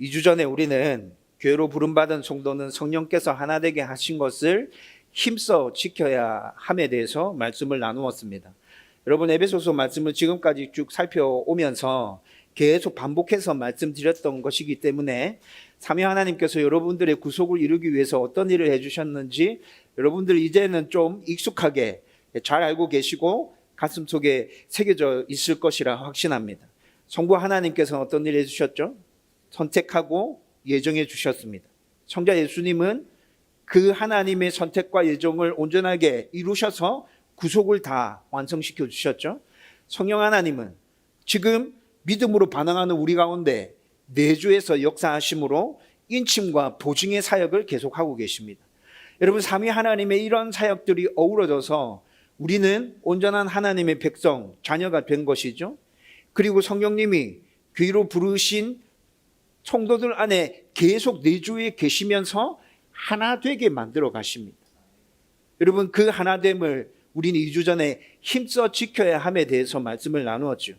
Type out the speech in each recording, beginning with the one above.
2주 전에 우리는 교회로 부름받은 성도는 성령께서 하나 되게 하신 것을 힘써 지켜야 함에 대해서 말씀을 나누었습니다. 여러분, 에베소서 말씀을 지금까지 쭉 살펴오면서 계속 반복해서 말씀드렸던 것이기 때문에 삼위 하나님께서 여러분들의 구속을 이루기 위해서 어떤 일을 해주셨는지 여러분들 이제는 좀 익숙하게 잘 알고 계시고 가슴속에 새겨져 있을 것이라 확신합니다. 성부 하나님께서는 어떤 일을 해주셨죠? 선택하고 예정해 주셨습니다. 성자 예수님은 그 하나님의 선택과 예정을 온전하게 이루셔서 구속을 다 완성시켜 주셨죠. 성령 하나님은 지금 믿음으로 반응하는 우리 가운데 내주에서 역사하심으로 인침과 보증의 사역을 계속하고 계십니다. 여러분, 삼위 하나님의 이런 사역들이 어우러져서 우리는 온전한 하나님의 백성, 자녀가 된 것이죠. 그리고 성령님이 귀로 부르신 성도들 안에 계속 내주에 계시면서 하나 되게 만들어 가십니다. 여러분, 그 하나됨을 우리는 2주 전에 힘써 지켜야 함에 대해서 말씀을 나누었죠.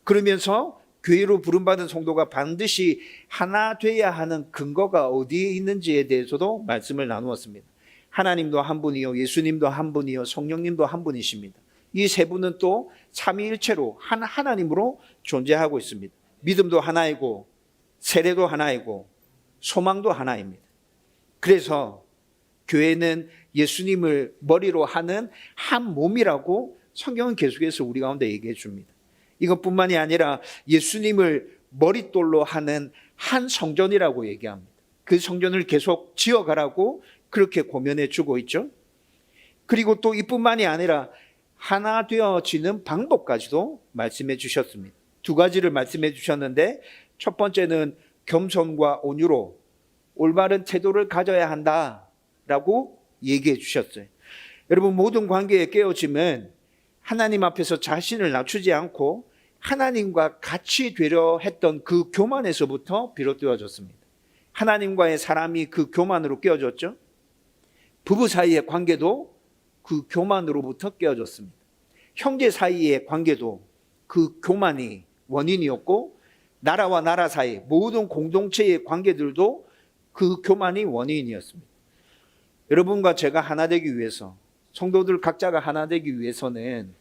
그러면서 교회로 부름받은 성도가 반드시 하나 돼야 하는 근거가 어디에 있는지에 대해서도 말씀을 나누었습니다. 하나님도 한 분이요, 예수님도 한 분이요, 성령님도 한 분이십니다. 이 세 분은 또 삼위일체로 한 하나님으로 존재하고 있습니다. 믿음도 하나이고 세례도 하나이고 소망도 하나입니다. 그래서 교회는 예수님을 머리로 하는 한 몸이라고 성경은 계속해서 우리 가운데 얘기해 줍니다. 이것뿐만이 아니라 예수님을 머릿돌로 하는 한 성전이라고 얘기합니다. 그 성전을 계속 지어가라고 그렇게 고면해 주고 있죠. 그리고 또 이뿐만이 아니라 하나 되어지는 방법까지도 말씀해 주셨습니다. 두 가지를 말씀해 주셨는데, 첫 번째는 겸손과 온유로 올바른 태도를 가져야 한다라고 얘기해 주셨어요. 여러분, 모든 관계의 깨어짐은 하나님 앞에서 자신을 낮추지 않고 하나님과 같이 되려 했던 그 교만에서부터 비롯되어졌습니다. 하나님과의 사람이 그 교만으로 깨어졌죠. 부부 사이의 관계도 그 교만으로부터 깨어졌습니다. 형제 사이의 관계도 그 교만이 원인이었고, 나라와 나라 사이 모든 공동체의 관계들도 그 교만이 원인이었습니다. 여러분과 제가 하나 되기 위해서, 성도들 각자가 하나 되기 위해서는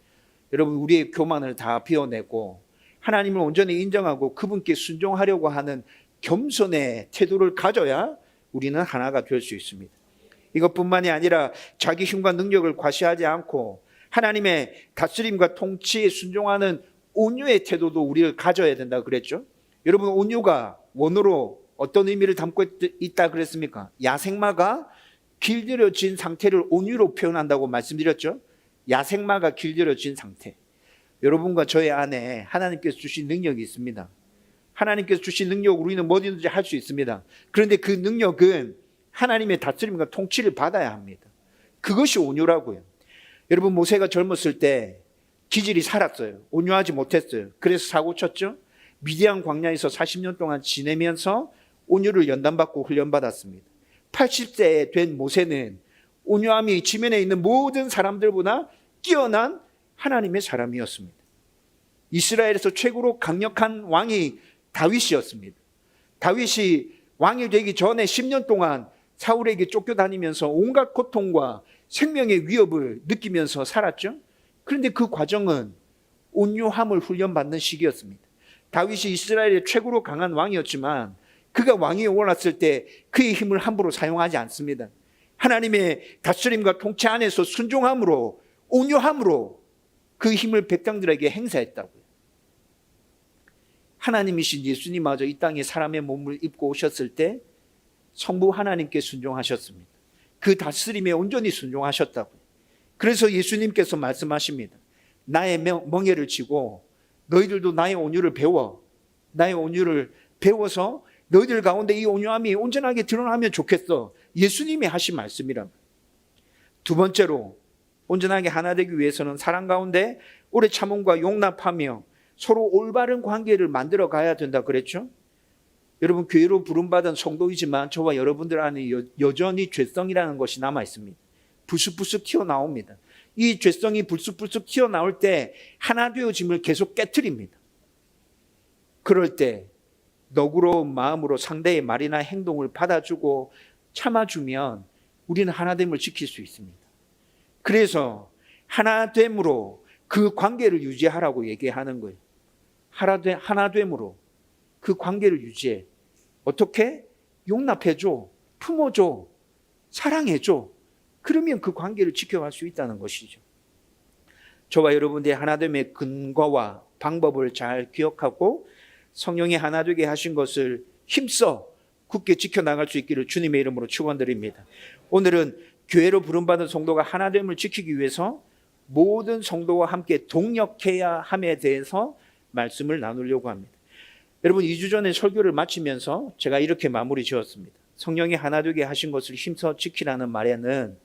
여러분, 우리의 교만을 다 비워내고 하나님을 온전히 인정하고 그분께 순종하려고 하는 겸손의 태도를 가져야 우리는 하나가 될 수 있습니다. 이것뿐만이 아니라 자기 힘과 능력을 과시하지 않고 하나님의 다스림과 통치에 순종하는 온유의 태도도 우리를 가져야 된다고 그랬죠. 여러분, 온유가 원어로 어떤 의미를 담고 있다 그랬습니까? 야생마가 길들여진 상태를 온유로 표현한다고 말씀드렸죠. 야생마가 길들여진 상태. 여러분과 저의 안에 하나님께서 주신 능력이 있습니다. 하나님께서 주신 능력으로 우리는 뭐든지 할 수 있습니다. 그런데 그 능력은 하나님의 다스림과 통치를 받아야 합니다. 그것이 온유라고요. 여러분, 모세가 젊었을 때 기질이 살았어요. 온유하지 못했어요. 그래서 사고 쳤죠. 미디안 광야에서 40년 동안 지내면서 온유를 연단받고 훈련받았습니다. 80세 된 모세는 온유함이 지면에 있는 모든 사람들보다 뛰어난 하나님의 사람이었습니다. 이스라엘에서 최고로 강력한 왕이 다윗이었습니다. 다윗이 왕이 되기 전에 10년 동안 사울에게 쫓겨다니면서 온갖 고통과 생명의 위협을 느끼면서 살았죠. 그런데 그 과정은 온유함을 훈련받는 시기였습니다. 다윗이 이스라엘의 최고로 강한 왕이었지만 그가 왕위에 올랐을 때 그의 힘을 함부로 사용하지 않습니다. 하나님의 다스림과 통치 안에서 순종함으로, 온유함으로 그 힘을 백성들에게 행사했다고요. 하나님이신 예수님마저 이 땅에 사람의 몸을 입고 오셨을 때 성부 하나님께 순종하셨습니다. 그 다스림에 온전히 순종하셨다고요. 그래서 예수님께서 말씀하십니다. 나의 멍에를 지고 너희들도 나의 온유를 배워, 나의 온유를 배워서 너희들 가운데 이 온유함이 온전하게 드러나면 좋겠어. 예수님이 하신 말씀이랍니다. 두 번째로, 온전하게 하나 되기 위해서는 사랑 가운데 오래 참음과 용납하며 서로 올바른 관계를 만들어 가야 된다 그랬죠. 여러분, 교회로 부름받은 성도이지만 저와 여러분들 안에 여전히 죄성이라는 것이 남아 있습니다. 불쑥불쑥 튀어나옵니다. 이 죄성이 불쑥불쑥 튀어나올 때 하나 되어짐을 계속 깨트립니다. 그럴 때 너그러운 마음으로 상대의 말이나 행동을 받아주고 참아주면 우리는 하나됨을 지킬 수 있습니다. 그래서 하나됨으로 그 관계를 유지하라고 얘기하는 거예요. 하나됨으로 그 관계를 유지해. 어떻게? 용납해줘, 품어줘, 사랑해줘. 그러면 그 관계를 지켜갈 수 있다는 것이죠. 저와 여러분들의 하나됨의 근거와 방법을 잘 기억하고 성령이 하나 되게 하신 것을 힘써 굳게 지켜나갈 수 있기를 주님의 이름으로 축원드립니다. 오늘은 교회로 부름받은 성도가 하나됨을 지키기 위해서 모든 성도와 함께 동력해야 함에 대해서 말씀을 나누려고 합니다. 여러분, 2주 전에 설교를 마치면서 제가 이렇게 마무리 지었습니다. 성령이 하나 되게 하신 것을 힘써 지키라는 말에는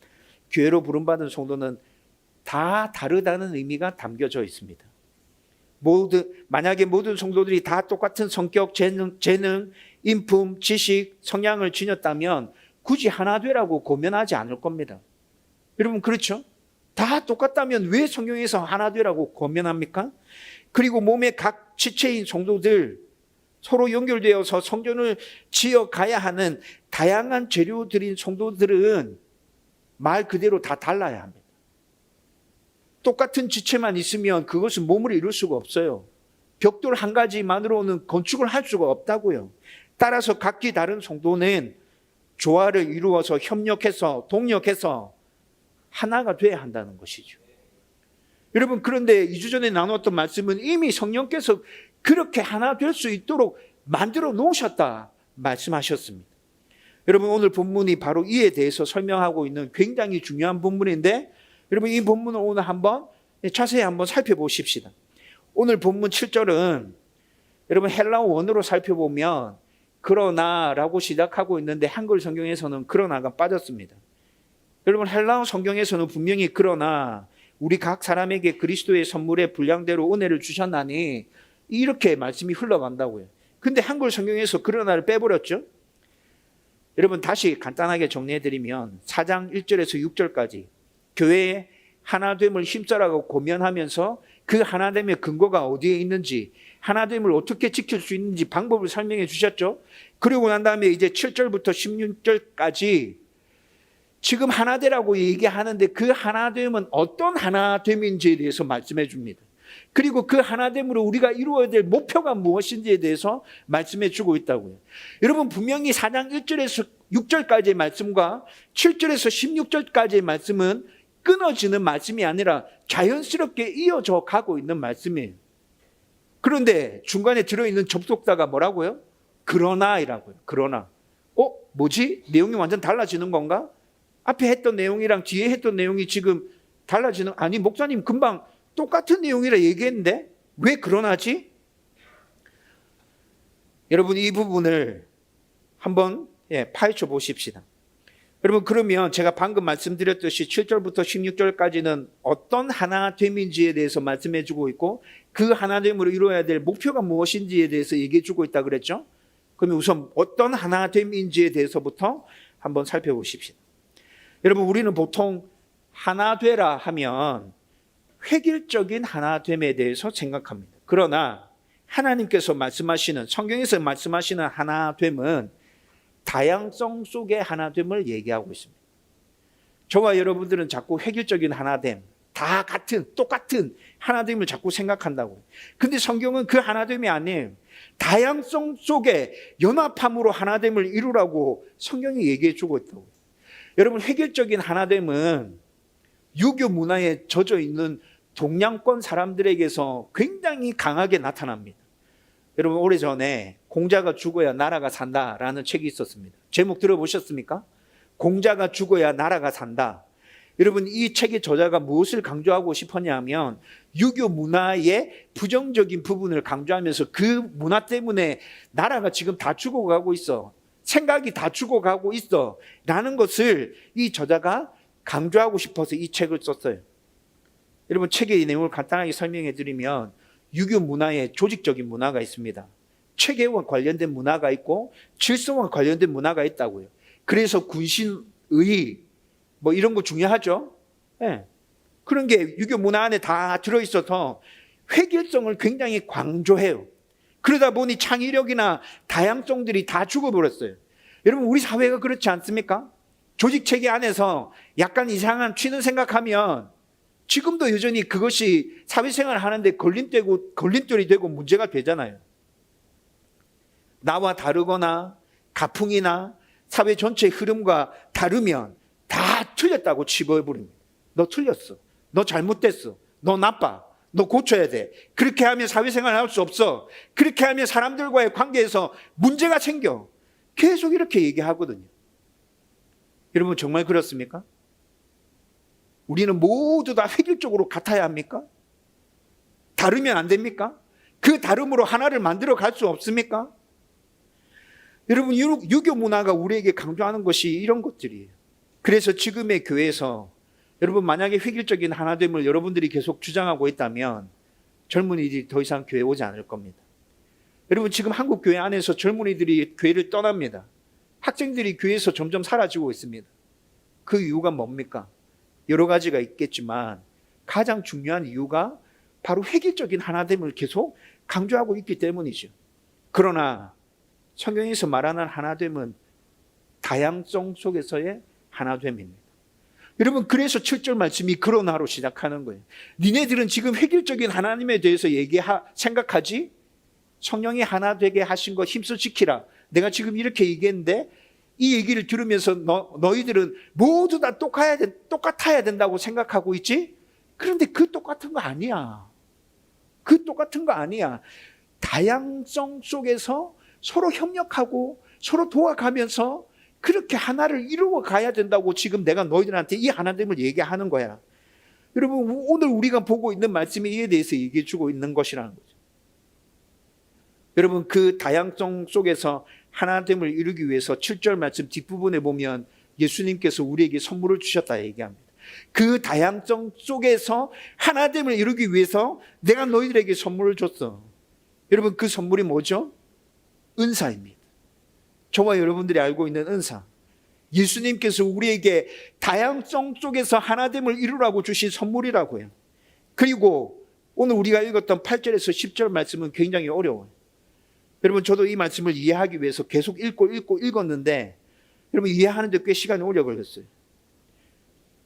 교회로 부름받은 성도는 다 다르다는 의미가 담겨져 있습니다. 만약에 모든 성도들이 다 똑같은 성격, 재능, 인품, 지식, 성향을 지녔다면 굳이 하나 되라고 고면하지 않을 겁니다. 여러분, 그렇죠? 다 똑같다면 왜 성경에서 하나 되라고 고면합니까? 그리고 몸의 각 지체인 성도들 서로 연결되어서 성전을 지어가야 하는 다양한 재료들인 성도들은 말 그대로 다 달라야 합니다. 똑같은 지체만 있으면 그것은 몸을 이룰 수가 없어요. 벽돌 한 가지만으로는 건축을 할 수가 없다고요. 따라서 각기 다른 성도는 조화를 이루어서 협력해서 동력해서 하나가 돼야 한다는 것이죠. 여러분, 그런데 2주 전에 나눴던 말씀은 이미 성령께서 그렇게 하나 될 수 있도록 만들어 놓으셨다 말씀하셨습니다. 여러분, 오늘 본문이 바로 이에 대해서 설명하고 있는 굉장히 중요한 본문인데, 여러분, 이 본문을 오늘 한번 자세히 한번 살펴보십시다. 오늘 본문 7절은 여러분 헬라어 원어로 살펴보면 그러나라고 시작하고 있는데 한글 성경에서는 그러나가 빠졌습니다. 여러분, 헬라어 성경에서는 분명히 그러나 우리 각 사람에게 그리스도의 선물의 분량대로 은혜를 주셨나니 이렇게 말씀이 흘러간다고요. 근데 한글 성경에서 그러나를 빼버렸죠. 여러분, 다시 간단하게 정리해드리면 4장 1절에서 6절까지 교회의 하나됨을 힘써라고 고면하면서 그 하나됨의 근거가 어디에 있는지, 하나됨을 어떻게 지킬 수 있는지 방법을 설명해 주셨죠. 그리고 난 다음에 이제 7절부터 16절까지 지금 하나되라고 얘기하는데 그 하나됨은 어떤 하나됨인지에 대해서 말씀해 줍니다. 그리고 그 하나됨으로 우리가 이루어야 될 목표가 무엇인지에 대해서 말씀해 주고 있다고요. 여러분, 분명히 4장 1절에서 6절까지의 말씀과 7절에서 16절까지의 말씀은 끊어지는 말씀이 아니라 자연스럽게 이어져 가고 있는 말씀이에요. 그런데 중간에 들어있는 접속사가 뭐라고요? 그러나이라고요. 그러나. 뭐지? 내용이 완전 달라지는 건가? 앞에 했던 내용이랑 뒤에 했던 내용이 지금 달라지는, 아니, 목사님 금방 똑같은 내용이라 얘기했는데 왜 그러나지? 여러분, 이 부분을 한번 파헤쳐 보십시다. 여러분, 그러면 제가 방금 말씀드렸듯이 7절부터 16절까지는 어떤 하나됨인지에 대해서 말씀해 주고 있고 그 하나됨으로 이루어야 될 목표가 무엇인지에 대해서 얘기해 주고 있다 그랬죠? 그러면 우선 어떤 하나됨인지에 대해서부터 한번 살펴보십시다. 여러분, 우리는 보통 하나 되라 하면 획일적인 하나됨에 대해서 생각합니다. 그러나 하나님께서 말씀하시는, 성경에서 말씀하시는 하나됨은 다양성 속의 하나됨을 얘기하고 있습니다. 저와 여러분들은 자꾸 획일적인 하나됨, 다 똑같은 하나됨을 자꾸 생각한다고요. 근데 성경은 그 하나됨이 아니에요. 다양성 속에 연합함으로 하나됨을 이루라고 성경이 얘기해 주고 있다고요. 여러분, 획일적인 하나됨은 유교 문화에 젖어 있는 동양권 사람들에게서 굉장히 강하게 나타납니다. 여러분, 오래전에 공자가 죽어야 나라가 산다라는 책이 있었습니다. 제목 들어보셨습니까? 공자가 죽어야 나라가 산다. 여러분, 이 책의 저자가 무엇을 강조하고 싶었냐면 유교 문화의 부정적인 부분을 강조하면서 그 문화 때문에 나라가 지금 다 죽어가고 있어. 생각이 다 죽어가고 있어. 라는 것을 이 저자가 강조하고 싶어서 이 책을 썼어요. 여러분, 책의 내용을 간단하게 설명해 드리면 유교 문화에 조직적인 문화가 있습니다. 체계와 관련된 문화가 있고 질서와 관련된 문화가 있다고요. 그래서 군신의 뭐 이런 거 중요하죠. 네. 그런 게 유교 문화 안에 다 들어있어서 획일성을 굉장히 강조해요. 그러다 보니 창의력이나 다양성들이 다 죽어버렸어요. 여러분, 우리 사회가 그렇지 않습니까? 조직 체계 안에서 약간 이상한 튀는 생각하면 지금도 여전히 그것이 사회생활을 하는데 걸림돌이 되고 문제가 되잖아요. 나와 다르거나 가풍이나 사회 전체의 흐름과 다르면 다 틀렸다고 치부해버립니다. 너 틀렸어. 너 잘못됐어. 너 나빠. 너 고쳐야 돼. 그렇게 하면 사회생활을 할 수 없어. 그렇게 하면 사람들과의 관계에서 문제가 생겨. 계속 이렇게 얘기하거든요. 여러분, 정말 그렇습니까? 우리는 모두 다 획일적으로 같아야 합니까? 다르면 안 됩니까? 그 다름으로 하나를 만들어 갈 수 없습니까? 여러분, 유교 문화가 우리에게 강조하는 것이 이런 것들이에요. 그래서 지금의 교회에서 여러분, 만약에 획일적인 하나됨을 여러분들이 계속 주장하고 있다면 젊은이들이 더 이상 교회에 오지 않을 겁니다. 여러분, 지금 한국 교회 안에서 젊은이들이 교회를 떠납니다. 학생들이 교회에서 점점 사라지고 있습니다. 그 이유가 뭡니까? 여러 가지가 있겠지만 가장 중요한 이유가 바로 획일적인 하나됨을 계속 강조하고 있기 때문이죠. 그러나 성경에서 말하는 하나됨은 다양성 속에서의 하나됨입니다. 여러분, 그래서 7절 말씀이 그러나로 시작하는 거예요. 니네들은 지금 획일적인 하나님에 대해서 생각하지? 성령이 하나 되게 하신 것 힘써 지키라. 내가 지금 이렇게 얘기했는데 이 얘기를 들으면서 너희들은 모두 다 똑같아야 된다고 생각하고 있지? 그런데 그 똑같은 거 아니야. 그 똑같은 거 아니야. 다양성 속에서 서로 협력하고 서로 도와가면서 그렇게 하나를 이루어 가야 된다고 지금 내가 너희들한테 이 하나됨을 얘기하는 거야. 여러분, 오늘 우리가 보고 있는 말씀이 이에 대해서 얘기해 주고 있는 것이라는 거죠. 여러분, 그 다양성 속에서 하나됨을 이루기 위해서 7절 말씀 뒷부분에 보면 예수님께서 우리에게 선물을 주셨다 얘기합니다. 그 다양성 속에서 하나됨을 이루기 위해서 내가 너희들에게 선물을 줬어. 여러분, 그 선물이 뭐죠? 은사입니다. 저와 여러분들이 알고 있는 은사. 예수님께서 우리에게 다양성 속에서 하나됨을 이루라고 주신 선물이라고요. 그리고 오늘 우리가 읽었던 8절에서 10절 말씀은 굉장히 어려워요. 여러분, 저도 이 말씀을 이해하기 위해서 계속 읽었는데 여러분, 이해하는데 꽤 시간이 오래 걸렸어요.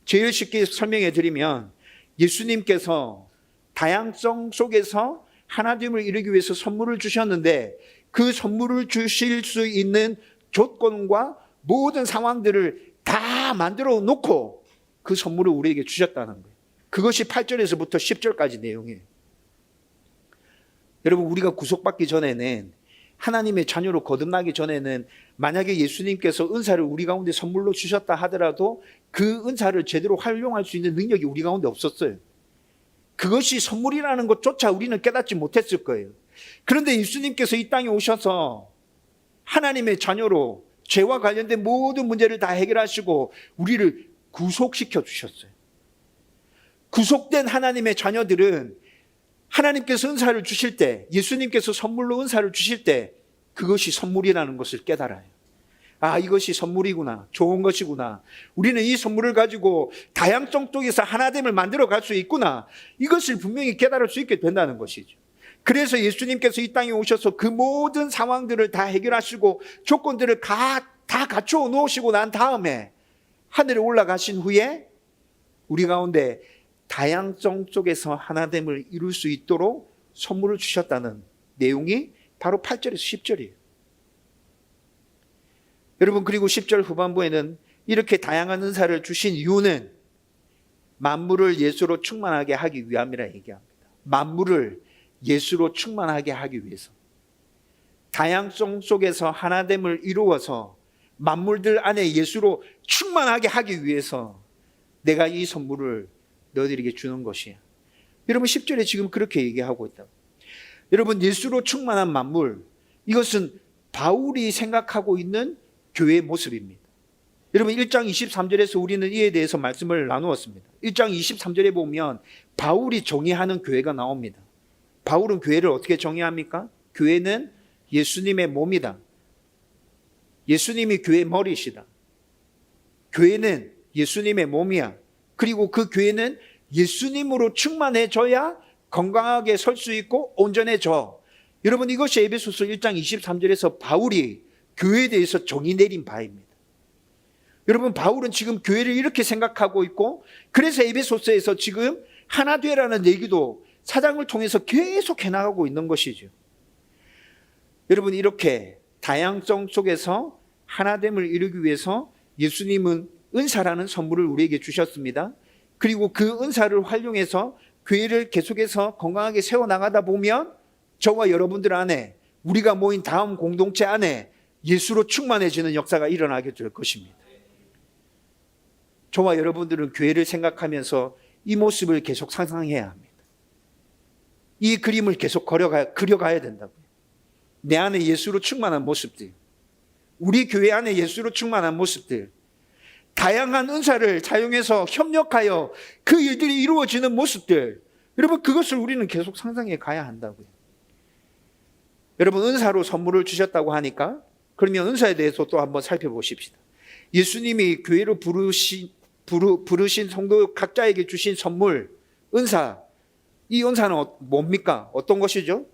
제일 쉽게 설명해 드리면 예수님께서 다양성 속에서 하나됨을 이루기 위해서 선물을 주셨는데 그 선물을 주실 수 있는 조건과 모든 상황들을 다 만들어 놓고 그 선물을 우리에게 주셨다는 거예요. 그것이 8절에서부터 10절까지 내용이에요. 여러분, 우리가 구속받기 전에는, 하나님의 자녀로 거듭나기 전에는 만약에 예수님께서 은사를 우리 가운데 선물로 주셨다 하더라도 그 은사를 제대로 활용할 수 있는 능력이 우리 가운데 없었어요. 그것이 선물이라는 것조차 우리는 깨닫지 못했을 거예요. 그런데 예수님께서 이 땅에 오셔서 하나님의 자녀로 죄와 관련된 모든 문제를 다 해결하시고 우리를 구속시켜 주셨어요. 구속된 하나님의 자녀들은 하나님께서 은사를 주실 때, 예수님께서 선물로 은사를 주실 때 그것이 선물이라는 것을 깨달아요. 아, 이것이 선물이구나. 좋은 것이구나. 우리는 이 선물을 가지고 다양성 속에서 하나됨을 만들어 갈 수 있구나. 이것을 분명히 깨달을 수 있게 된다는 것이죠. 그래서 예수님께서 이 땅에 오셔서 그 모든 상황들을 다 해결하시고 조건들을 다 갖추어 놓으시고 난 다음에 하늘에 올라가신 후에 우리 가운데 다양성 속에서 하나됨을 이룰 수 있도록 선물을 주셨다는 내용이 바로 8절에서 10절이에요. 여러분, 그리고 10절 후반부에는 이렇게 다양한 은사를 주신 이유는 만물을 예수로 충만하게 하기 위함이라 얘기합니다. 만물을 예수로 충만하게 하기 위해서, 다양성 속에서 하나됨을 이루어서 만물들 안에 예수로 충만하게 하기 위해서 내가 이 선물을 너희들에게 주는 것이야. 여러분, 10절에 지금 그렇게 얘기하고 있다. 여러분, 예수로 충만한 만물, 이것은 바울이 생각하고 있는 교회의 모습입니다. 여러분, 1장 23절에서 우리는 이에 대해서 말씀을 나누었습니다. 1장 23절에 보면 바울이 정의하는 교회가 나옵니다. 바울은 교회를 어떻게 정의합니까? 교회는 예수님의 몸이다. 예수님이 교회의 머리시다. 교회는 예수님의 몸이야. 그리고 그 교회는 예수님으로 충만해져야 건강하게 설 수 있고 온전해져. 여러분, 이것이 에베소서 1장 23절에서 바울이 교회에 대해서 정의 내린 바입니다. 여러분, 바울은 지금 교회를 이렇게 생각하고 있고, 그래서 에베소서에서 지금 하나 되라는 얘기도 사장을 통해서 계속 해나가고 있는 것이죠. 여러분, 이렇게 다양성 속에서 하나됨을 이루기 위해서 예수님은 은사라는 선물을 우리에게 주셨습니다. 그리고 그 은사를 활용해서 교회를 계속해서 건강하게 세워나가다 보면 저와 여러분들 안에, 우리가 모인 다음 공동체 안에 예수로 충만해지는 역사가 일어나게 될 것입니다. 저와 여러분들은 교회를 생각하면서 이 모습을 계속 상상해야 합니다. 이 그림을 계속 그려가야 된다고요. 내 안에 예수로 충만한 모습들, 우리 교회 안에 예수로 충만한 모습들, 다양한 은사를 사용해서 협력하여 그 일들이 이루어지는 모습들, 여러분, 그것을 우리는 계속 상상해 가야 한다고요. 여러분, 은사로 선물을 주셨다고 하니까 그러면 은사에 대해서 또 한번 살펴보십시다. 예수님이 교회로 부르신 성도 각자에게 주신 선물, 은사, 이 은사는 뭡니까? 어떤 것이죠?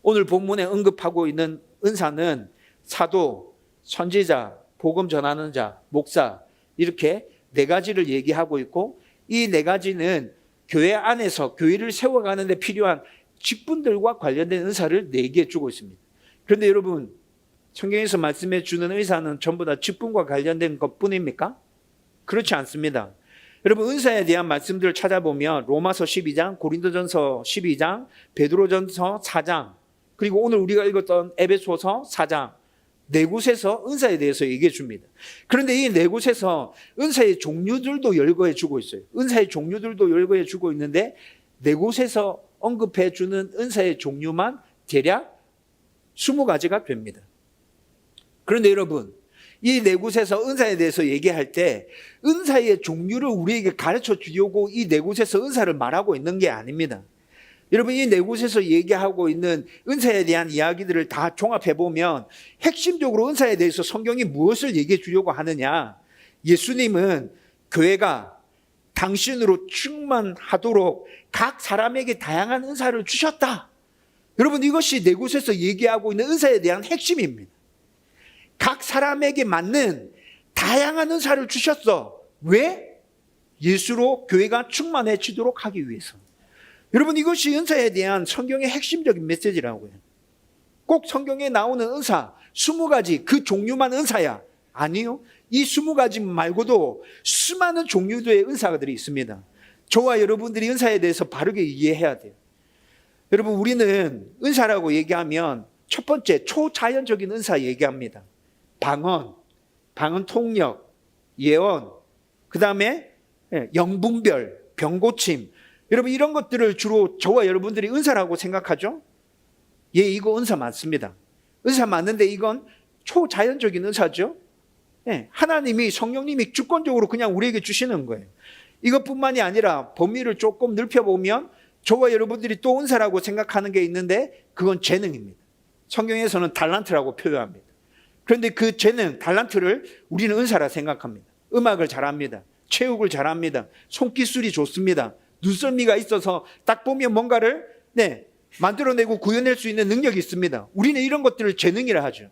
오늘 본문에 언급하고 있는 은사는 사도, 선지자, 복음 전하는 자, 목사, 이렇게 네 가지를 얘기하고 있고, 이 네 가지는 교회 안에서 교회를 세워가는 데 필요한 직분들과 관련된 은사를 네 개 주고 있습니다. 그런데 여러분, 성경에서 말씀해 주는 은사는 전부 다 직분과 관련된 것뿐입니까? 그렇지 않습니다. 여러분, 은사에 대한 말씀들을 찾아보면 로마서 12장, 고린도전서 12장, 베드로전서 4장, 그리고 오늘 우리가 읽었던 에베소서 4장, 네 곳에서 은사에 대해서 얘기해 줍니다. 그런데 이 네 곳에서 은사의 종류들도 열거해 주고 있어요. 은사의 종류들도 열거해 주고 있는데 네 곳에서 언급해 주는 은사의 종류만 대략 20가지가 됩니다. 그런데 여러분, 이 네 곳에서 은사에 대해서 얘기할 때 은사의 종류를 우리에게 가르쳐 주려고 이 네 곳에서 은사를 말하고 있는 게 아닙니다. 여러분, 이 네 곳에서 얘기하고 있는 은사에 대한 이야기들을 다 종합해 보면 핵심적으로 은사에 대해서 성경이 무엇을 얘기해 주려고 하느냐, 예수님은 교회가 당신으로 충만하도록 각 사람에게 다양한 은사를 주셨다. 여러분, 이것이 네 곳에서 얘기하고 있는 은사에 대한 핵심입니다. 각 사람에게 맞는 다양한 은사를 주셨어. 왜? 예수로 교회가 충만해지도록 하기 위해서. 여러분, 이것이 은사에 대한 성경의 핵심적인 메시지라고요. 꼭 성경에 나오는 은사 20가지 그 종류만 은사야? 아니요. 이 20가지 말고도 수많은 종류의 은사들이 있습니다. 저와 여러분들이 은사에 대해서 바르게 이해해야 돼요. 여러분, 우리는 은사라고 얘기하면 첫 번째 초자연적인 은사 얘기합니다. 방언 통역, 예언, 그 다음에 영분별, 병고침, 여러분, 이런 것들을 주로 저와 여러분들이 은사라고 생각하죠? 예, 이거 은사 맞습니다. 은사 맞는데 이건 초자연적인 은사죠? 예, 하나님이, 성령님이 주권적으로 그냥 우리에게 주시는 거예요. 이것뿐만이 아니라 범위를 조금 넓혀보면 저와 여러분들이 또 은사라고 생각하는 게 있는데 그건 재능입니다. 성경에서는 달란트라고 표현합니다. 그런데 그 재능, 달란트를 우리는 은사라 생각합니다. 음악을 잘합니다. 체육을 잘합니다. 손기술이 좋습니다. 눈썰미가 있어서 딱 보면 뭔가를 만들어내고 구현할 수 있는 능력이 있습니다. 우리는 이런 것들을 재능이라 하죠.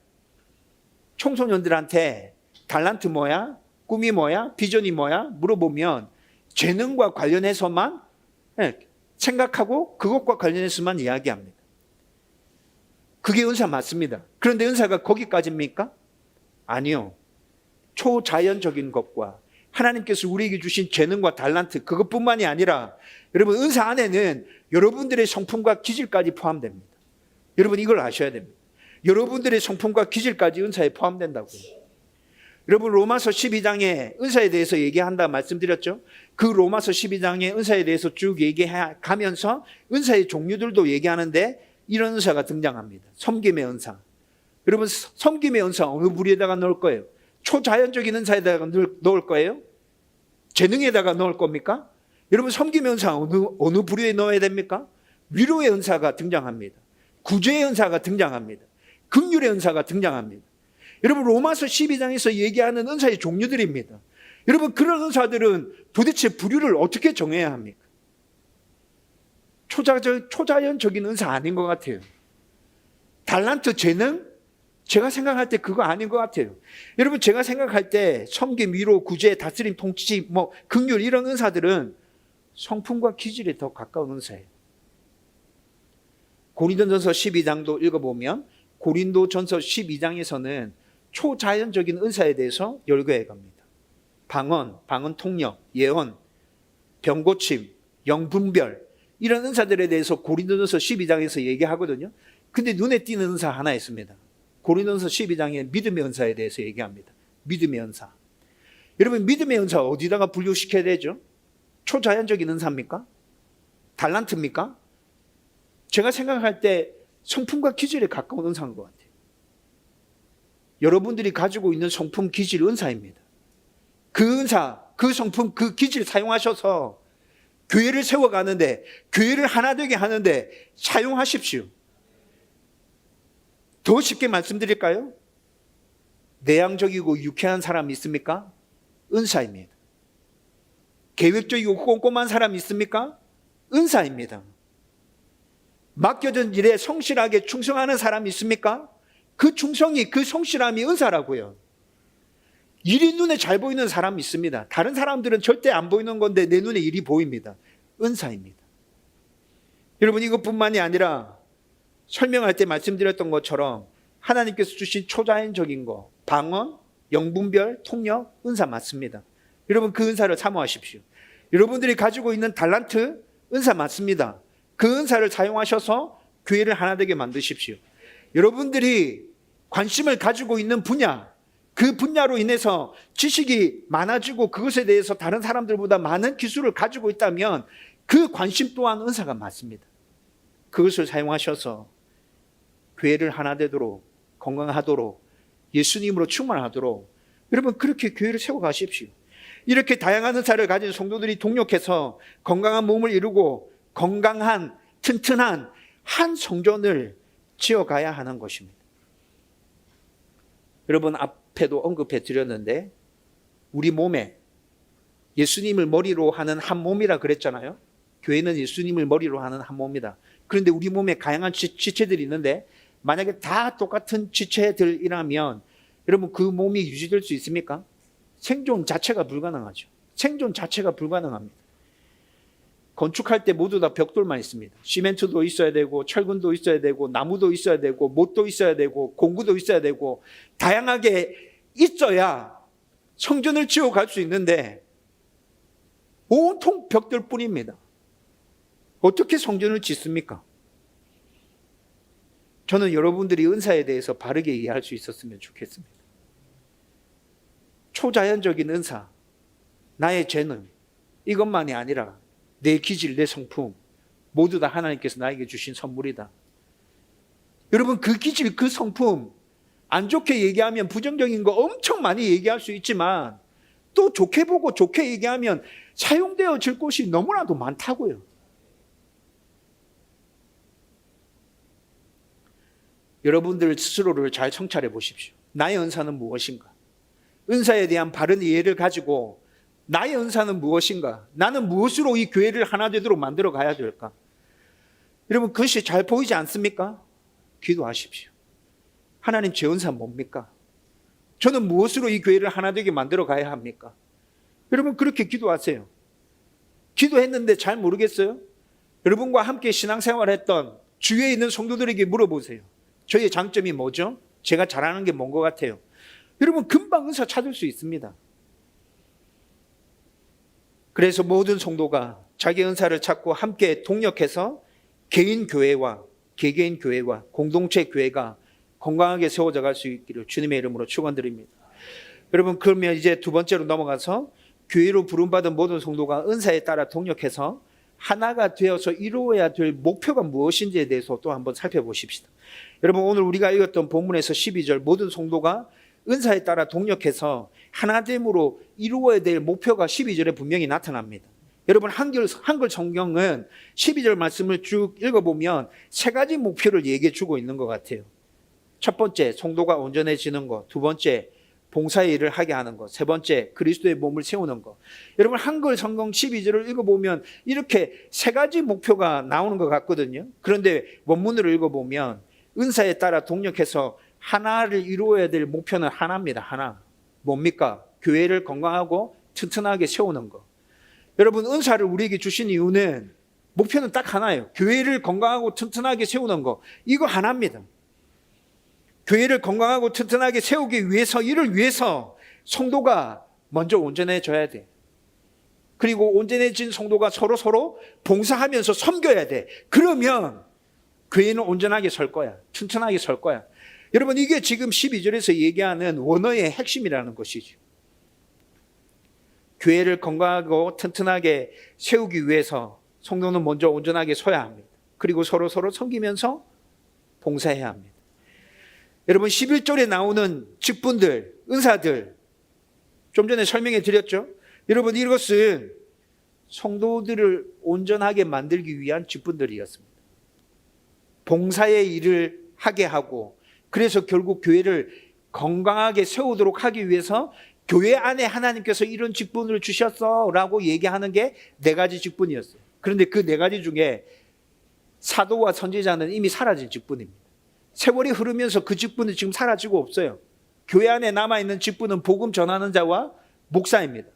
청소년들한테 달란트 뭐야? 꿈이 뭐야? 비전이 뭐야? 물어보면 재능과 관련해서만 생각하고 그것과 관련해서만 이야기합니다. 그게 은사 맞습니다. 그런데 은사가 거기까지입니까? 아니요. 초자연적인 것과 하나님께서 우리에게 주신 재능과 달란트, 그것뿐만이 아니라 여러분, 은사 안에는 여러분들의 성품과 기질까지 포함됩니다. 여러분, 이걸 아셔야 됩니다. 여러분들의 성품과 기질까지 은사에 포함된다고요. 여러분, 로마서 12장에 은사에 대해서 얘기한다 말씀드렸죠? 그 로마서 12장의 은사에 대해서 쭉 얘기하면서 은사의 종류들도 얘기하는데 이런 은사가 등장합니다. 섬김의 은사. 여러분, 섬김의 은사 어느 부류에다가 넣을 거예요? 초자연적인 은사에다가 넣을 거예요? 재능에다가 넣을 겁니까? 여러분, 섬김의 은사 어느 부류에 넣어야 됩니까? 위로의 은사가 등장합니다. 구제의 은사가 등장합니다. 긍휼의 은사가 등장합니다. 여러분, 로마서 12장에서 얘기하는 은사의 종류들입니다. 여러분, 그런 은사들은 도대체 부류를 어떻게 정해야 합니까? 초자연적인 은사 아닌 것 같아요. 달란트, 재능? 제가 생각할 때 그거 아닌 것 같아요. 여러분, 제가 생각할 때 섬김, 위로, 구제, 다스림, 통치, 긍휼 이런 은사들은 성품과 기질에 더 가까운 은사예요. 고린도전서 12장도 읽어보면 고린도전서 12장에서는 초자연적인 은사에 대해서 열거해 갑니다. 방언 통역, 예언, 병고침, 영분별 이런 은사들에 대해서 고린도전서 12장에서 얘기하거든요. 근데 눈에 띄는 은사 하나 있습니다. 고린도전서 12장에 믿음의 은사에 대해서 얘기합니다. 믿음의 은사. 여러분, 믿음의 은사 어디다가 분류시켜야 되죠? 초자연적인 은사입니까? 달란트입니까? 제가 생각할 때 성품과 기질에 가까운 은사인 것 같아요. 여러분들이 가지고 있는 성품, 기질, 은사입니다. 그 은사, 그 성품, 그 기질 사용하셔서 교회를 세워가는데, 교회를 하나 되게 하는데 사용하십시오. 더 쉽게 말씀드릴까요? 내향적이고 유쾌한 사람 있습니까? 은사입니다. 계획적이고 꼼꼼한 사람 있습니까? 은사입니다. 맡겨진 일에 성실하게 충성하는 사람 있습니까? 그 충성이, 그 성실함이 은사라고요. 일이 눈에 잘 보이는 사람 있습니다. 다른 사람들은 절대 안 보이는 건데 내 눈에 일이 보입니다. 은사입니다. 여러분, 이것뿐만이 아니라 설명할 때 말씀드렸던 것처럼 하나님께서 주신 초자연적인 거, 방언, 영분별, 통역, 은사 맞습니다. 여러분, 그 은사를 사모하십시오. 여러분들이 가지고 있는 달란트, 은사 맞습니다. 그 은사를 사용하셔서 교회를 하나 되게 만드십시오. 여러분들이 관심을 가지고 있는 분야, 그 분야로 인해서 지식이 많아지고 그것에 대해서 다른 사람들보다 많은 기술을 가지고 있다면 그 관심 또한 은사가 맞습니다. 그것을 사용하셔서 교회를 하나 되도록, 건강하도록, 예수님으로 충만하도록 여러분 그렇게 교회를 세워가십시오. 이렇게 다양한 은사를 가진 성도들이 동력해서 건강한 몸을 이루고 건강한 튼튼한 한 성전을 지어가야 하는 것입니다. 여러분, 앞에도 언급해 드렸는데 우리 몸에 예수님을 머리로 하는 한 몸이라 그랬잖아요. 교회는 예수님을 머리로 하는 한 몸이다. 그런데 우리 몸에 다양한 지체들이 있는데 만약에 다 똑같은 지체들이라면 여러분 그 몸이 유지될 수 있습니까? 생존 자체가 불가능하죠. 생존 자체가 불가능합니다. 건축할 때 모두 다 벽돌만 있습니다. 시멘트도 있어야 되고 철근도 있어야 되고 나무도 있어야 되고 못도 있어야 되고 공구도 있어야 되고 다양하게 있어야 성전을 지어갈 수 있는데 온통 벽돌뿐입니다. 어떻게 성전을 짓습니까? 저는 여러분들이 은사에 대해서 바르게 이해할 수 있었으면 좋겠습니다. 초자연적인 은사, 나의 재능, 이것만이 아니라 내 기질, 내 성품 모두 다 하나님께서 나에게 주신 선물이다. 여러분 그 기질, 그 성품 안 좋게 얘기하면 부정적인 거 엄청 많이 얘기할 수 있지만 또 좋게 보고 좋게 얘기하면 사용되어질 곳이 너무나도 많다고요. 여러분들 스스로를 잘 성찰해 보십시오. 나의 은사는 무엇인가? 은사에 대한 바른 이해를 가지고 나의 은사는 무엇인가? 나는 무엇으로 이 교회를 하나 되도록 만들어 가야 될까? 여러분 그것이 잘 보이지 않습니까? 기도하십시오. 하나님 제 은사 뭡니까? 저는 무엇으로 이 교회를 하나 되게 만들어 가야 합니까? 여러분 그렇게 기도하세요. 기도했는데 잘 모르겠어요? 여러분과 함께 신앙생활했던 주위에 있는 성도들에게 물어보세요. 저의 장점이 뭐죠? 제가 잘하는 게 뭔 것 같아요? 여러분 금방 은사 찾을 수 있습니다. 그래서 모든 성도가 자기 은사를 찾고 함께 동력해서 개인 교회와 개개인 교회와 공동체 교회가 건강하게 세워져 갈 수 있기를 주님의 이름으로 축원드립니다. 여러분 그러면 이제 두 번째로 넘어가서 교회로 부름받은 모든 성도가 은사에 따라 동력해서 하나가 되어서 이루어야 될 목표가 무엇인지에 대해서 또 한번 살펴보십시다. 여러분 오늘 우리가 읽었던 본문에서 12절 모든 성도가 은사에 따라 동력해서 하나됨으로 이루어야 될 목표가 12절에 분명히 나타납니다. 여러분 한글 성경은 12절 말씀을 쭉 읽어보면 세 가지 목표를 얘기해 주고 있는 것 같아요. 첫 번째 성도가 온전해지는 것, 두 번째 봉사의 일을 하게 하는 것, 세 번째 그리스도의 몸을 세우는 것. 여러분 한글 성경 12절을 읽어보면 이렇게 세 가지 목표가 나오는 것 같거든요. 그런데 원문으로 읽어보면 은사에 따라 동력해서 하나를 이루어야 될 목표는 하나입니다. 하나. 뭡니까? 교회를 건강하고 튼튼하게 세우는 거. 여러분, 은사를 우리에게 주신 이유는 목표는 딱 하나예요. 교회를 건강하고 튼튼하게 세우는 거. 이거 하나입니다. 교회를 건강하고 튼튼하게 세우기 위해서, 이를 위해서 성도가 먼저 온전해져야 돼. 그리고 온전해진 성도가 서로 봉사하면서 섬겨야 돼. 그러면 교회는 온전하게 설 거야. 튼튼하게 설 거야. 여러분, 이게 지금 12절에서 얘기하는 원어의 핵심이라는 것이죠. 교회를 건강하고 튼튼하게 세우기 위해서 성도는 먼저 온전하게 서야 합니다. 그리고 서로 섬기면서 봉사해야 합니다. 여러분, 11절에 나오는 직분들, 은사들, 좀 전에 설명해 드렸죠? 여러분, 이것은 성도들을 온전하게 만들기 위한 직분들이었습니다. 봉사의 일을 하게 하고, 그래서 결국 교회를 건강하게 세우도록 하기 위해서 교회 안에 하나님께서 이런 직분을 주셨어 라고 얘기하는 게 4가지 직분이었어요. 그런데 그 4가지 중에 사도와 선지자는 이미 사라진 직분입니다. 세월이 흐르면서 그 직분은 지금 사라지고 없어요. 교회 안에 남아있는 직분은 복음 전하는 자와 목사입니다.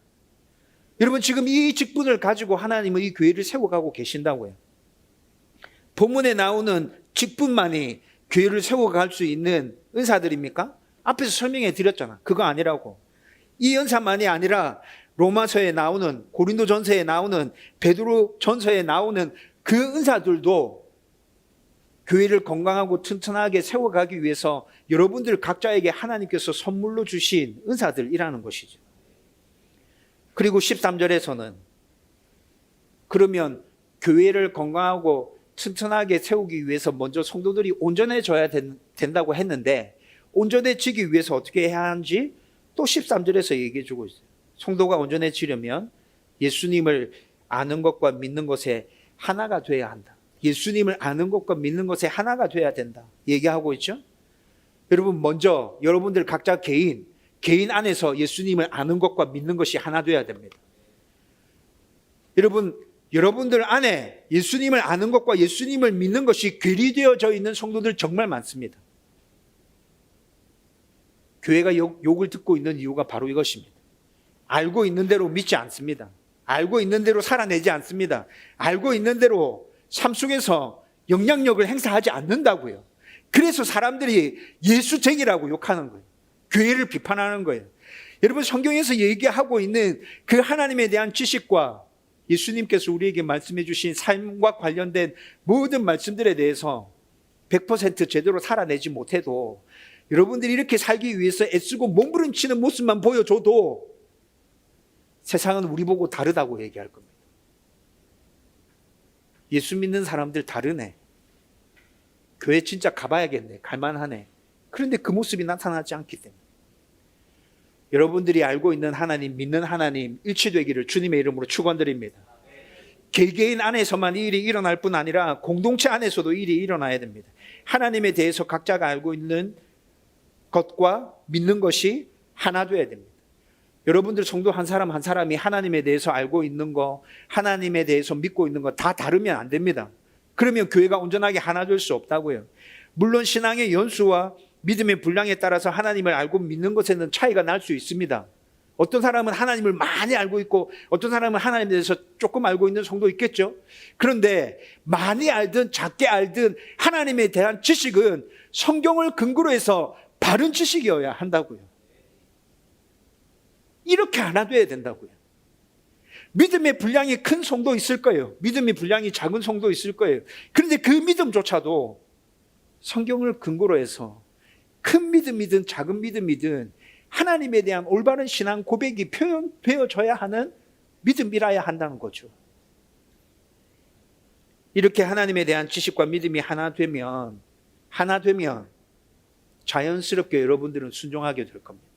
여러분, 지금 이 직분을 가지고 하나님은 이 교회를 세워가고 계신다고요. 본문에 나오는 직분만이 교회를 세워갈 수 있는 은사들입니까? 앞에서 설명해 드렸잖아. 그거 아니라고. 이 은사만이 아니라 로마서에 나오는, 고린도전서에 나오는, 베드로전서에 나오는 그 은사들도 교회를 건강하고 튼튼하게 세워가기 위해서 여러분들 각자에게 하나님께서 선물로 주신 은사들이라는 것이죠. 그리고 13절에서는 그러면 교회를 건강하고 튼튼하게 세우기 위해서 먼저 성도들이 온전해져야 된다고 했는데, 온전해지기 위해서 어떻게 해야 하는지 또 13절에서 얘기해 주고 있어요. 성도가 온전해지려면 예수님을 아는 것과 믿는 것에 하나가 돼야 한다. 예수님을 아는 것과 믿는 것에 하나가 돼야 된다. 얘기하고 있죠. 여러분, 먼저 여러분들 각자 개인 안에서 예수님을 아는 것과 믿는 것이 하나 돼야 됩니다. 여러분들 안에 예수님을 아는 것과 예수님을 믿는 것이 괴리되어져 있는 성도들 정말 많습니다. 교회가 욕을 듣고 있는 이유가 바로 이것입니다. 알고 있는 대로 믿지 않습니다. 알고 있는 대로 살아내지 않습니다. 알고 있는 대로 삶 속에서 영향력을 행사하지 않는다고요. 그래서 사람들이 예수쟁이라고 욕하는 거예요. 교회를 비판하는 거예요. 여러분, 성경에서 얘기하고 있는 그 하나님에 대한 지식과 예수님께서 우리에게 말씀해 주신 삶과 관련된 모든 말씀들에 대해서 100% 제대로 살아내지 못해도, 여러분들이 이렇게 살기 위해서 애쓰고 몸부림치는 모습만 보여줘도 세상은 우리 보고 다르다고 얘기할 겁니다. 예수 믿는 사람들 다르네. 교회 진짜 가봐야겠네. 갈만하네. 그런데 그 모습이 나타나지 않기 때문에. 여러분들이 알고 있는 하나님, 믿는 하나님 일치되기를 주님의 이름으로 축원드립니다. 개개인 안에서만 이 일이 일어날 뿐 아니라 공동체 안에서도 일이 일어나야 됩니다. 하나님에 대해서 각자가 알고 있는 것과 믿는 것이 하나 돼야 됩니다. 여러분들 성도 한 사람 한 사람이 하나님에 대해서 알고 있는 거, 하나님에 대해서 믿고 있는 거 다 다르면 안 됩니다. 그러면 교회가 온전하게 하나 될 수 없다고요. 물론 신앙의 연수와 믿음의 분량에 따라서 하나님을 알고 믿는 것에는 차이가 날 수 있습니다. 어떤 사람은 하나님을 많이 알고 있고 어떤 사람은 하나님에 대해서 조금 알고 있는 성도 있겠죠. 그런데 많이 알든 작게 알든 하나님에 대한 지식은 성경을 근거로 해서 바른 지식이어야 한다고요. 이렇게 하나 돼야 된다고요. 믿음의 분량이 큰 성도 있을 거예요. 믿음의 분량이 작은 성도 있을 거예요. 그런데 그 믿음조차도 성경을 근거로 해서 큰 믿음이든 작은 믿음이든 하나님에 대한 올바른 신앙 고백이 표현되어져야 하는 믿음이라야 한다는 거죠. 이렇게 하나님에 대한 지식과 믿음이 하나 되면 자연스럽게 여러분들은 순종하게 될 겁니다.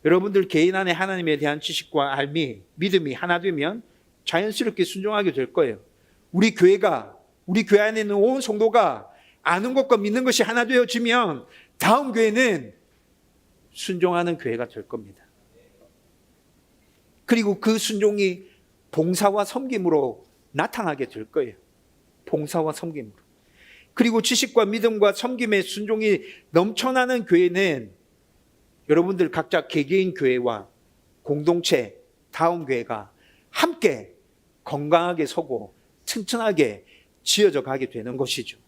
여러분들 개인 안에 하나님에 대한 지식과 알미, 믿음이 하나 되면 자연스럽게 순종하게 될 거예요. 우리 교회 안에 있는 온 성도가 아는 것과 믿는 것이 하나 되어지면 다음 교회는 순종하는 교회가 될 겁니다. 그리고 그 순종이 봉사와 섬김으로 나타나게 될 거예요. 봉사와 섬김으로. 그리고 지식과 믿음과 섬김의 순종이 넘쳐나는 교회는 여러분들 각자 개개인 교회와 공동체, 다음 교회가 함께 건강하게 서고 튼튼하게 지어져 가게 되는 것이죠.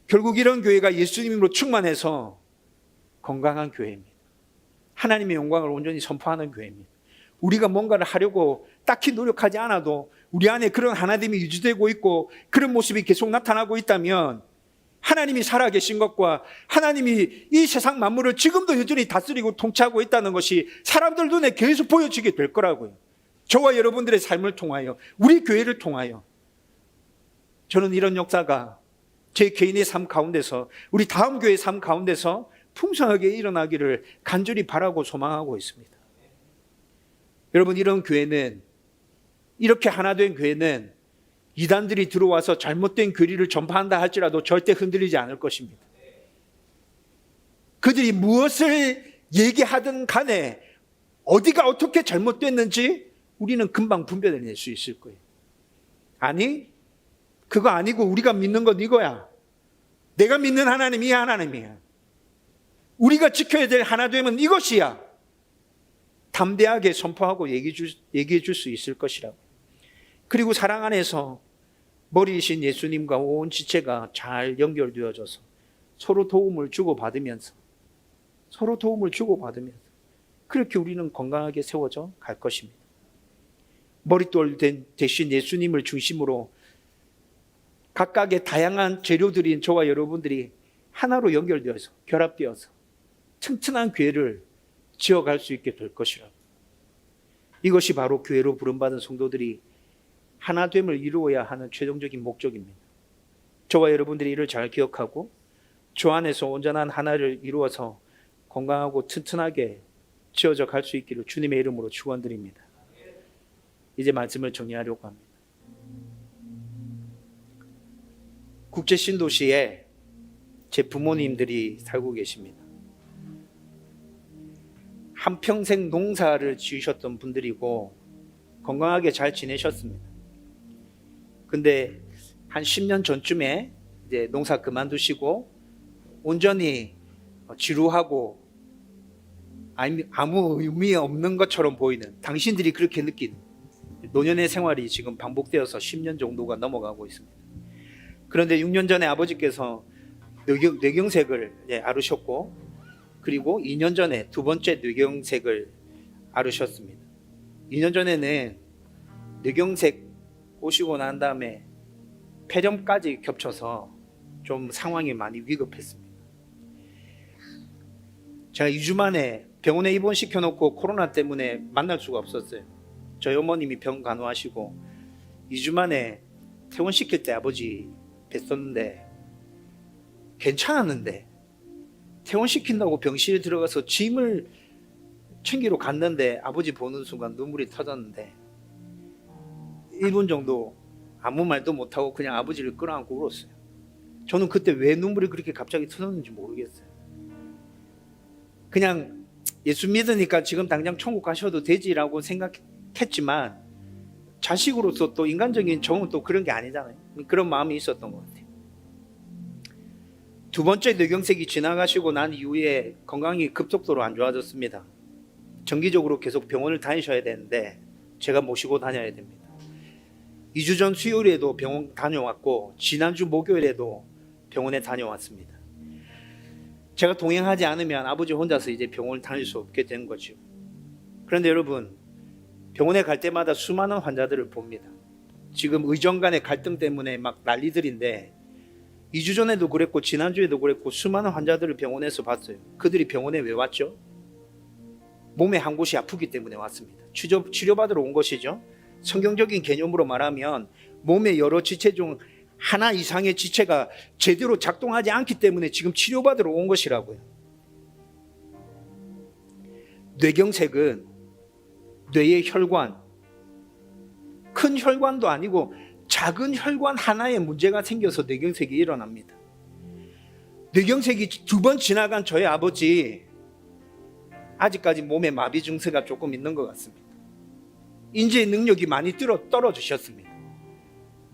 결국 이런 교회가 예수님으로 충만해서 건강한 교회입니다. 하나님의 영광을 온전히 선포하는 교회입니다. 우리가 뭔가를 하려고 딱히 노력하지 않아도 우리 안에 그런 하나됨이 유지되고 있고 그런 모습이 계속 나타나고 있다면 하나님이 살아계신 것과 하나님이 이 세상 만물을 지금도 여전히 다스리고 통치하고 있다는 것이 사람들 눈에 계속 보여지게 될 거라고요. 저와 여러분들의 삶을 통하여, 우리 교회를 통하여. 저는 이런 역사가 제 개인의 삶 가운데서, 우리 다음 교회의 삶 가운데서 풍성하게 일어나기를 간절히 바라고 소망하고 있습니다. 여러분, 이런 교회는, 이렇게 하나 된 교회는 이단들이 들어와서 잘못된 교리를 전파한다 할지라도 절대 흔들리지 않을 것입니다. 그들이 무엇을 얘기하든 간에 어디가 어떻게 잘못됐는지 우리는 금방 분별해낼 수 있을 거예요. 아니, 그거 아니고 우리가 믿는 건 이거야. 내가 믿는 하나님이 이 하나님이야. 우리가 지켜야 될 하나됨은 이것이야. 담대하게 선포하고 얘기해 줄 수 있을 것이라고. 그리고 사랑 안에서 머리이신 예수님과 온 지체가 잘 연결되어져서 서로 도움을 주고받으면서 그렇게 우리는 건강하게 세워져 갈 것입니다. 머릿돌 대신 예수님을 중심으로 각각의 다양한 재료들인 저와 여러분들이 하나로 연결되어서 결합되어서 튼튼한 교회를 지어갈 수 있게 될 것이라고. 이것이 바로 교회로 부름받은 성도들이 하나됨을 이루어야 하는 최종적인 목적입니다. 저와 여러분들이 이를 잘 기억하고 주 안에서 온전한 하나를 이루어서 건강하고 튼튼하게 지어져 갈 수 있기를 주님의 이름으로 축원드립니다. 이제 말씀을 정리하려고 합니다. 국제신도시에 제 부모님들이 살고 계십니다. 한평생 농사를 지으셨던 분들이고 건강하게 잘 지내셨습니다. 근데 한 10년 전쯤에 이제 농사 그만두시고 온전히 지루하고 아무 의미 없는 것처럼 보이는, 당신들이 그렇게 느끼는 노년의 생활이 지금 반복되어서 10년 정도가 넘어가고 있습니다. 그런데 6년 전에 아버지께서 뇌경색을 앓으셨고, 그리고 2년 전에 두 번째 뇌경색을 앓으셨습니다. 2년 전에는 뇌경색 오시고 난 다음에 폐렴까지 겹쳐서 좀 상황이 많이 위급했습니다. 제가 2주 만에 병원에 입원시켜놓고 코로나 때문에 만날 수가 없었어요. 저희 어머님이 병 간호하시고 2주 만에 퇴원시킬 때 아버지 뵀었는데 괜찮았는데, 퇴원시킨다고 병실에 들어가서 짐을 챙기러 갔는데 아버지 보는 순간 눈물이 터졌는데 1분 정도 아무 말도 못하고 그냥 아버지를 끌어안고 울었어요. 저는 그때 왜 눈물이 그렇게 갑자기 터졌는지 모르겠어요. 그냥 예수 믿으니까 지금 당장 천국 가셔도 되지라고 생각했지만 자식으로서 또 인간적인 정은 또 그런 게 아니잖아요. 그런 마음이 있었던 것 같아요. 두 번째 뇌경색이 지나가시고 난 이후에 건강이 급속도로 안 좋아졌습니다. 정기적으로 계속 병원을 다니셔야 되는데 제가 모시고 다녀야 됩니다. 2주 전 수요일에도 병원 다녀왔고 지난주 목요일에도 병원에 다녀왔습니다. 제가 동행하지 않으면 아버지 혼자서 이제 병원을 다닐 수 없게 된 거죠. 그런데 여러분, 병원에 갈 때마다 수많은 환자들을 봅니다. 지금 의정 간의 갈등 때문에 막 난리들인데 2주 전에도 그랬고 지난주에도 그랬고 수많은 환자들을 병원에서 봤어요. 그들이 병원에 왜 왔죠? 몸의 한 곳이 아프기 때문에 왔습니다. 치료받으러 온 것이죠. 성경적인 개념으로 말하면 몸의 여러 지체 중 하나 이상의 지체가 제대로 작동하지 않기 때문에 지금 치료받으러 온 것이라고요. 뇌경색은 뇌의 혈관, 큰 혈관도 아니고 작은 혈관 하나에 문제가 생겨서 뇌경색이 일어납니다. 뇌경색이 2번 지나간 저희 아버지, 아직까지 몸에 마비 증세가 조금 있는 것 같습니다. 인지의 능력이 많이 떨어지셨습니다.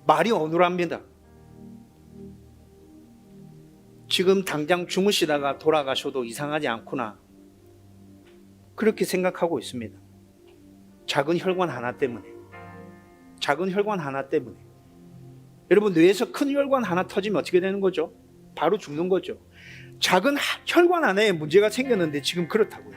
말이 어눌합니다. 지금 당장 주무시다가 돌아가셔도 이상하지 않구나. 그렇게 생각하고 있습니다. 작은 혈관 하나 때문에. 작은 혈관 하나 때문에. 여러분, 뇌에서 큰 혈관 하나 터지면 어떻게 되는 거죠? 바로 죽는 거죠. 작은 혈관 하나에 문제가 생겼는데 지금 그렇다고요.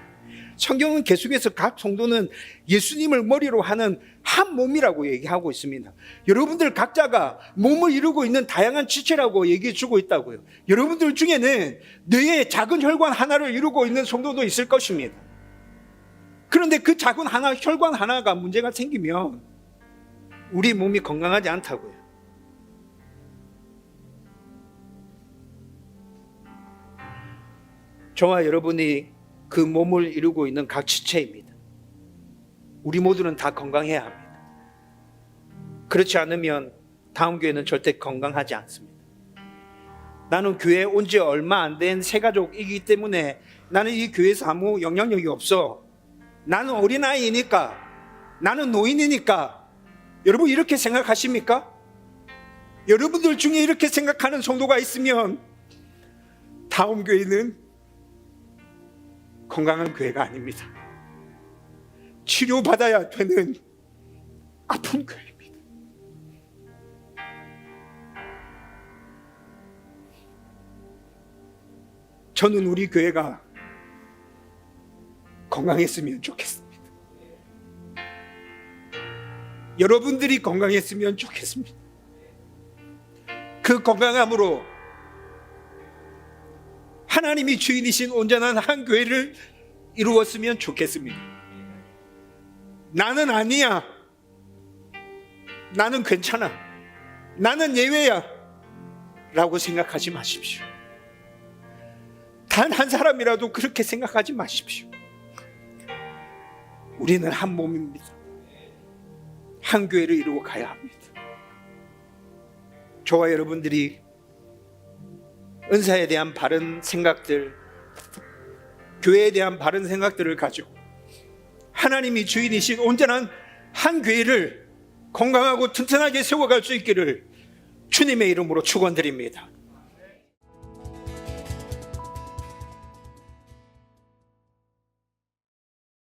성경은 계속해서 각 성도는 예수님을 머리로 하는 한 몸이라고 얘기하고 있습니다. 여러분들 각자가 몸을 이루고 있는 다양한 지체라고 얘기해 주고 있다고요. 여러분들 중에는 뇌의 작은 혈관 하나를 이루고 있는 성도도 있을 것입니다. 그런데 그 작은 혈관 하나가 문제가 생기면 우리 몸이 건강하지 않다고요. 저와 여러분이 그 몸을 이루고 있는 각 지체입니다. 우리 모두는 다 건강해야 합니다. 그렇지 않으면 다음 교회는 절대 건강하지 않습니다. 나는 교회에 온 지 얼마 안 된 새가족이기 때문에 나는 이 교회에서 아무 영향력이 없어. 나는 어린아이니까, 나는 노인이니까. 여러분 이렇게 생각하십니까? 여러분들 중에 이렇게 생각하는 성도가 있으면 다음 교회는 건강한 교회가 아닙니다. 치료받아야 되는 아픈 교회입니다. 저는 우리 교회가 건강했으면 좋겠습니다. 여러분들이 건강했으면 좋겠습니다. 그 건강함으로 하나님이 주인이신 온전한 한 교회를 이루었으면 좋겠습니다. 나는 아니야. 나는 괜찮아. 나는 예외야. 라고 생각하지 마십시오. 단 한 사람이라도 그렇게 생각하지 마십시오. 우리는 한 몸입니다. 한 교회를 이루고 가야 합니다. 저와 여러분들이 은사에 대한 바른 생각들, 교회에 대한 바른 생각들을 가지고 하나님이 주인이신 온전한 한 교회를 건강하고 튼튼하게 세워갈 수 있기를 주님의 이름으로 축원드립니다.